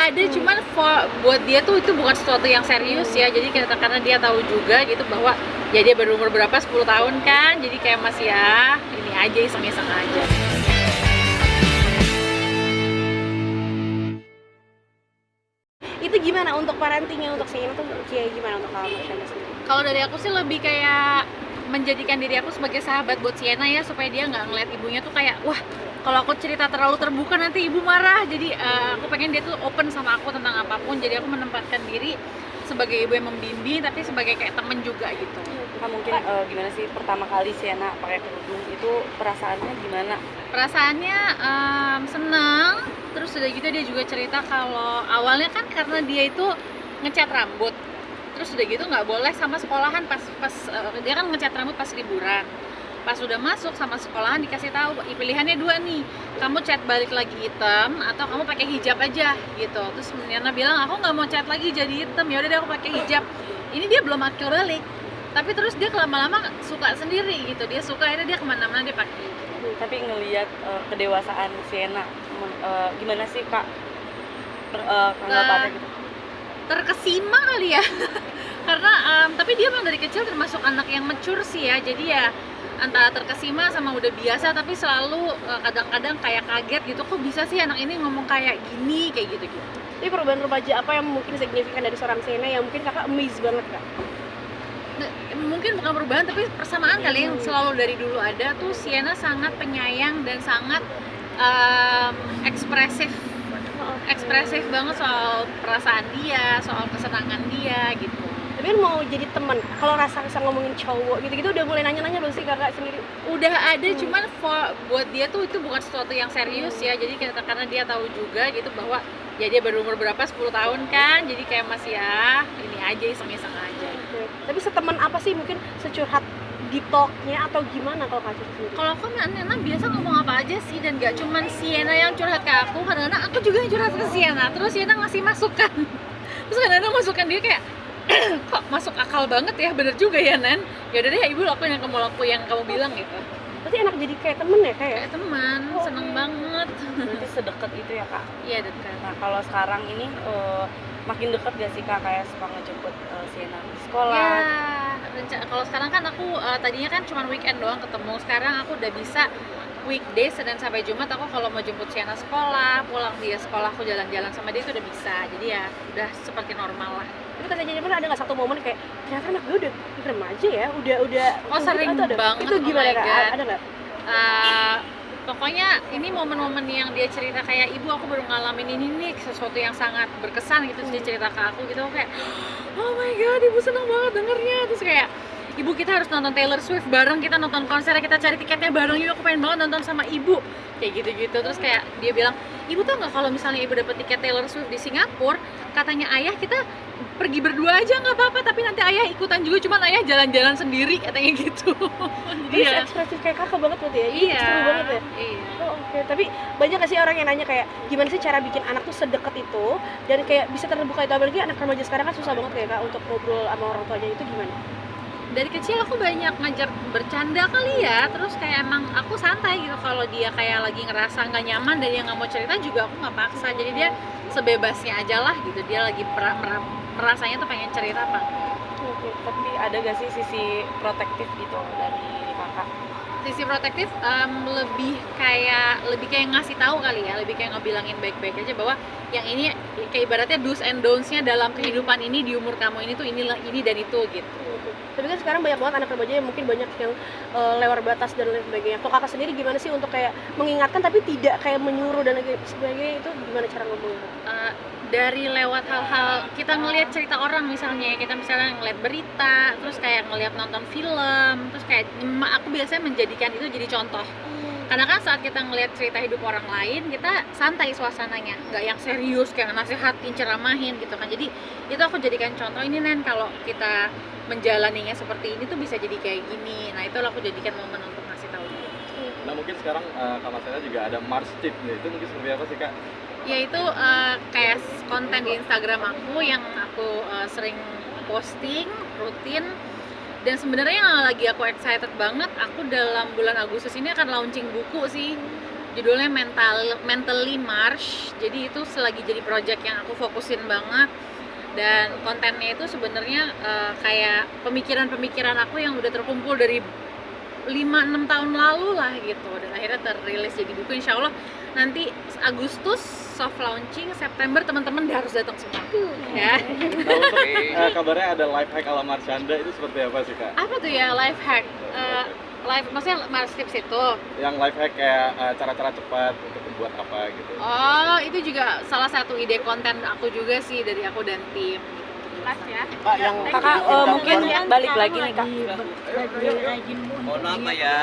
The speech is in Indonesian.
ada, cuman buat dia tuh itu bukan sesuatu yang serius ya. Jadi karena dia tahu juga gitu bahwa ya dia baru umur berapa, 10 tahun kan. Jadi kayak masih ya ini aja, iseng-iseng aja. Itu gimana untuk parentingnya untuk Sienna tuh kayak gimana untuk Kak Marshanda sendiri? Kalau dari aku sih lebih kayak menjadikan diri aku sebagai sahabat buat Sienna ya, supaya dia nggak ngeliat ibunya tuh kayak wah kalau aku cerita terlalu terbuka nanti ibu marah. Jadi aku pengen dia tuh open sama aku tentang apapun. Jadi aku menempatkan diri sebagai ibu yang membimbing tapi sebagai kayak temen juga gitu. Kak, mungkin gimana sih pertama kali Sienna pakai kerudung itu perasaannya gimana? Perasaannya senang. Terus udah gitu dia juga cerita kalau awalnya kan karena dia itu ngecat rambut. Terus udah gitu nggak boleh sama sekolahan pas dia kan ngecat rambut pas liburan. Pas udah masuk sama sekolahan dikasih tahu pilihannya dua nih, kamu cat balik lagi hitam atau kamu pakai hijab aja gitu. Terus Sienna bilang aku nggak mau cat lagi jadi hitam, ya udah deh aku pakai hijab. Ini dia belum akil balik, tapi terus dia lama-lama suka sendiri gitu. Dia suka, akhirnya dia kemana-mana dia pakai. Tapi ngelihat kedewasaan Sienna, gimana sih Kak tanggapannya gitu? Terkesima kali ya. Karena tapi dia memang dari kecil termasuk anak yang mature sih ya. Jadi ya antara terkesima sama udah biasa, tapi selalu kadang-kadang kayak kaget gitu, kok bisa sih anak ini ngomong kayak gini, kayak gitu. Ini perubahan remaja apa yang mungkin signifikan dari seorang Sienna yang mungkin Kakak amazed banget Kak? Mungkin bukan perubahan tapi persamaan kali yang selalu dari dulu ada tuh. Sienna sangat penyayang dan sangat ekspresif banget soal perasaan dia, soal kesenangan dia gitu. Tapi mau jadi teman, kalau rasa ngomongin cowok gitu-gitu udah mulai nanya-nanya belum sih Kakak sendiri? Udah ada, cuman buat dia tuh itu bukan sesuatu yang serius ya. Jadi karena dia tahu juga gitu bahwa ya dia baru umur berapa, 10 tahun kan. Jadi kayak masih ya ini aja, iseng-iseng aja. Tapi seteman apa sih mungkin securhat di talknya atau gimana kalau Kak Cici sendiri? Kalau aku Nana biasa ngomong apa aja sih, dan gak cuman Sienna yang curhat ke aku, kadang-kadang aku juga yang curhat ke Sienna. Terus Sienna ngasih masukan. Terus kadang-kadang masukan dia kayak kok masuk akal banget ya, bener juga ya Nan. Ya udah deh ibu lakuin yang kamu bilang gitu. Berarti enak jadi kayak temen ya Kayak teman, seneng banget. Berarti sedekat itu ya Kak? Iya dekat. Nah kalau sekarang ini makin dekat gak sih Kak, kayak suka ngejemput Sienna di sekolah? Ya, kalau sekarang kan aku tadinya kan cuma weekend doang ketemu. Sekarang aku udah bisa weekday, Senin sampai Jumat aku kalau mau jemput Sienna sekolah, pulang dia sekolah, aku jalan-jalan sama dia itu udah bisa. Jadi ya udah seperti normal lah. Tapi katanya jadi ada nggak satu momen kayak ternyata anak gue udah remaja ya, udah Sering banget. itu gimana my Kak? God. Ada nggak? Pokoknya ini momen-momen yang dia cerita kayak ibu aku baru ngalamin ini nih, sesuatu yang sangat berkesan gitu. Terus dia cerita ke aku gitu, kayak oh my god ibu seneng banget dengernya. Terus kayak ibu kita harus nonton Taylor Swift bareng, kita nonton konsernya, kita cari tiketnya bareng, ibu aku pengen banget nonton sama ibu, kayak gitu-gitu. Terus kayak dia bilang, ibu tau nggak kalau misalnya ibu dapet tiket Taylor Swift di Singapura, katanya ayah kita pergi berdua aja nggak apa-apa, tapi nanti ayah ikutan juga, cuman ayah jalan-jalan sendiri, katanya gitu. Jadi ekspresif kayak Kakak banget berarti ya? Iya. Seru banget ya? Iya. Oh, oke. Tapi banyak gak sih orang yang nanya kayak gimana sih cara bikin anak tuh sedekat itu dan kayak bisa terbuka itu, apalagi anak remaja sekarang kan susah banget kayak Kak untuk ngobrol sama orang tuanya, itu gimana? Dari kecil aku banyak ngajak bercanda kali ya, terus kayak emang aku santai gitu. Kalau dia kayak lagi ngerasa nggak nyaman dan dia nggak mau cerita juga aku nggak paksa. Jadi dia sebebasnya aja lah gitu, dia lagi merasanya tuh pengen cerita apa. Oke. Tapi ada gak sih sisi protektif gitu dari Kakak? Sisi protektif lebih kayak ngasih tahu kali ya, lebih kayak ngebilangin baik-baik aja bahwa yang ini kayak ibaratnya do's and don'ts-nya dalam kehidupan ini, di umur kamu ini tuh inilah ini dan itu gitu. Tapi kan sekarang banyak banget anak remaja yang mungkin banyak yang lewat batas dan lain sebagainya. Kalau Kakak sendiri gimana sih untuk kayak mengingatkan tapi tidak kayak menyuruh dan lain sebagainya, itu gimana cara ngomongnya? Dari lewat hal-hal kita ngelihat cerita orang, misalnya kita ngelihat berita, terus kayak ngelihat nonton film, terus kayak aku biasanya menjadikan itu jadi contoh. Karena kan saat kita ngelihat cerita hidup orang lain, kita santai suasananya, nggak yang serius kayak nasihatin, ceramahin gitu kan. Jadi itu aku jadikan contoh, ini Nen kalau kita menjalaninya seperti ini tuh bisa jadi kayak gini. Nah itu aku jadikan momen untuk ngasih tahu dia. Nah mungkin sekarang Kak Marshanda juga ada Mars Tip nih, itu mungkin seperti apa sih Kak? Yaitu kayak konten di Instagram aku yang aku sering posting rutin. Dan sebenarnya yang lagi aku excited banget, aku dalam bulan Agustus ini akan launching buku sih. judulnya Mentally March. Jadi itu selagi jadi project yang aku fokusin banget, dan kontennya itu sebenarnya kayak pemikiran-pemikiran aku yang udah terkumpul dari 5-6 tahun lalu lah gitu, dan akhirnya terrilis jadi buku. Insya Allah nanti Agustus soft launching, September teman-teman harus datang semua ya. Kalau untuk kabarnya ada life hack ala Marshanda itu seperti apa sih Kak? Apa tuh ya life hack? Maksudnya Mars Tips itu? Yang life hack kayak cara-cara cepat untuk membuat apa gitu. Oh, itu juga salah satu ide konten aku juga sih, dari aku dan tim gitu. Pas ya. Kak, yang Kakak mungkin balik lagi nih Kak. mohon maaf Pak ya.